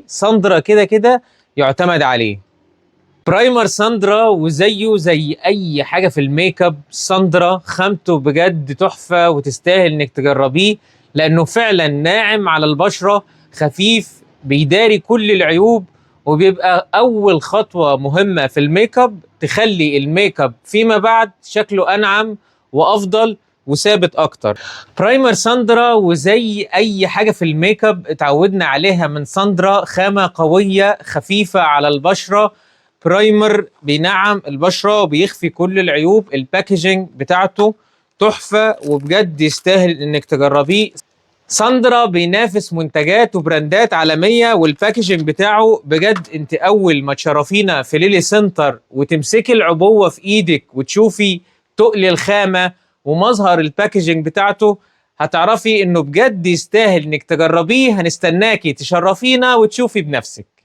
ساندرا كده كده يعتمد عليه. برايمر ساندرا وزيه زي اي حاجه في الميك اب، ساندرا خامته بجد تحفه وتستاهل انك تجربيه، لانه فعلا ناعم على البشره، خفيف، بيداري كل العيوب، وبيبقى اول خطوه مهمه في الميك اب تخلي الميك اب فيما بعد شكله انعم وافضل وثابت اكتر. برايمر ساندرا وزي اي حاجه في الميك اب اتعودنا عليها من ساندرا، خامه قويه خفيفه على البشره، برايمر بينعم البشره وبيخفي كل العيوب، الباكجينج بتاعته تحفه وبجد يستاهل انك تجربيه. ساندرا بينافس منتجات وبراندات عالميه، والباكجينج بتاعه بجد انت اول ما تشرفينا في ليلي سنتر وتمسكي العبوه في ايدك وتشوفي تقل الخامه ومظهر الباكجينج بتاعته هتعرفي انه بجد يستاهل انك تجربيه. هنستناكي تشرفينا وتشوفي بنفسك.